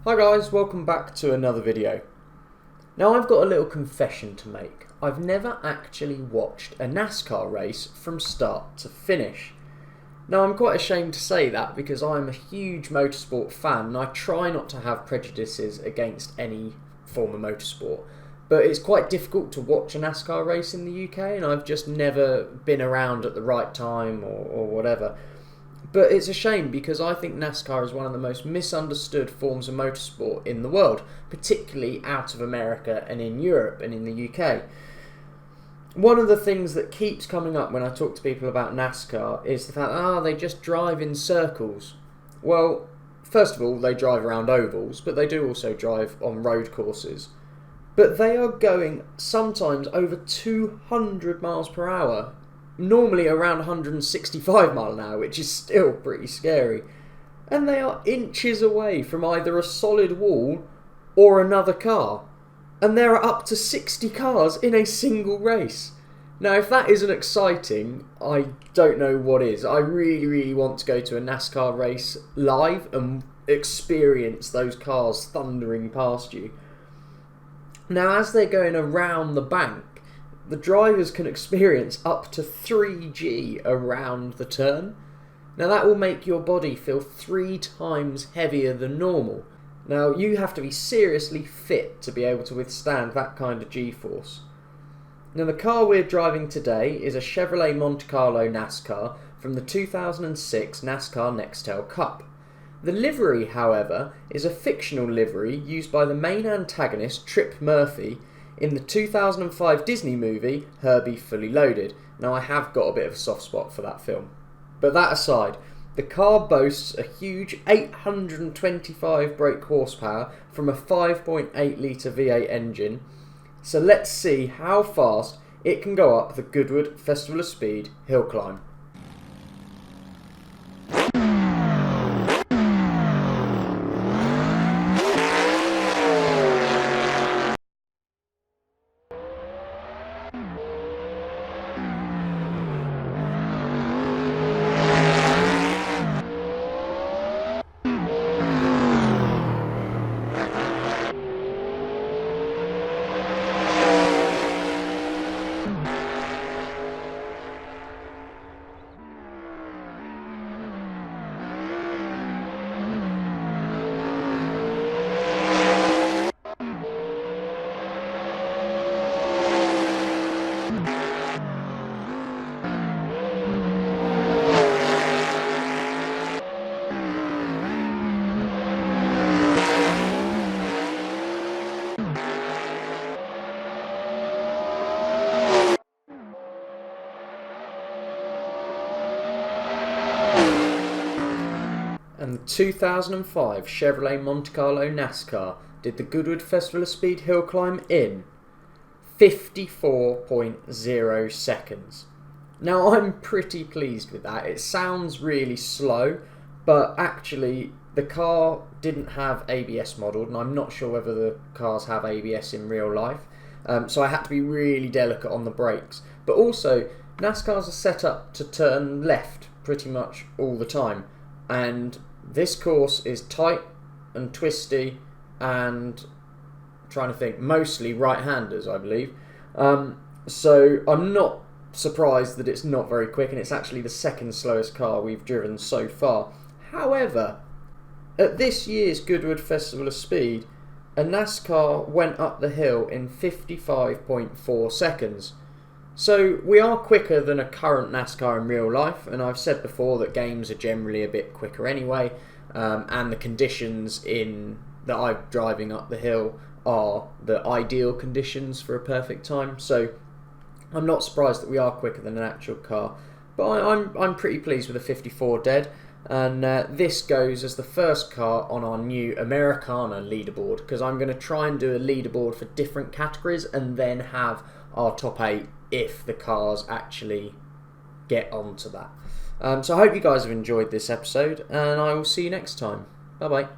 Hi guys, welcome back to another video. Now I've got a little confession to make. I've never actually watched a NASCAR race from start to finish. Now I'm quite ashamed to say that because I'm a huge motorsport fan and I try not to have prejudices against any form of motorsport. But it's quite difficult to watch a NASCAR race in the UK and I've just never been around at the right time or whatever. But it's a shame because I think NASCAR is one of the most misunderstood forms of motorsport in the world, particularly out of America and in Europe and in the UK. One of the things that keeps coming up when I talk to people about NASCAR is the fact, they just drive in circles. Well, first of all, they drive around ovals, but they do also drive on road courses. But they are going sometimes over 200 miles per hour. Normally around 165 mile an hour, which is still pretty scary. And they are inches away from either a solid wall or another car. And there are up to 60 cars in a single race. Now, if that isn't exciting, I don't know what is. I really want to go to a NASCAR race live and experience those cars thundering past you. Now, as they're going around the bank, the drivers can experience up to 3G around the turn. Now that will make your body feel 3 times heavier than normal. Now you have to be seriously fit to be able to withstand that kind of G-force. Now the car we're driving today is a Chevrolet Monte Carlo NASCAR from the 2006 NASCAR Nextel Cup. The livery, however, is a fictional livery used by the main antagonist Trip Murphy in the 2005 Disney movie, Herbie Fully Loaded. Now I have got a bit of a soft spot for that film. But that aside, the car boasts a huge 825 brake horsepower from a 5.8 litre V8 engine. So let's see how fast it can go up the Goodwood Festival of Speed hill climb. And the 2005 Chevrolet Monte Carlo NASCAR did the Goodwood Festival of Speed hill climb in 54.0 seconds. Now I'm pretty pleased with that. It sounds really slow, but actually the car didn't have ABS modelled, and I'm not sure whether the cars have ABS in real life, so I had to be really delicate on the brakes. But also, NASCARs are set up to turn left pretty much all the time, and this course is tight and twisty and, trying to think, mostly right-handers, I believe. So I'm not surprised that it's not very quick, and it's actually the second slowest car we've driven so far. However, at this year's Goodwood Festival of Speed, a NASCAR went up the hill in 55.4 seconds. So we are quicker than a current NASCAR in real life, and I've said before that games are generally a bit quicker anyway, and the conditions that I'm driving up the hill are the ideal conditions for a perfect time, so I'm not surprised that we are quicker than an actual car. But I'm pretty pleased with the 54 dead, and this goes as the first car on our new Americana leaderboard, because I'm going to try and do a leaderboard for different categories and then have our top 8 if the cars actually get onto that. So I hope you guys have enjoyed this episode, and I will see you next time. Bye bye.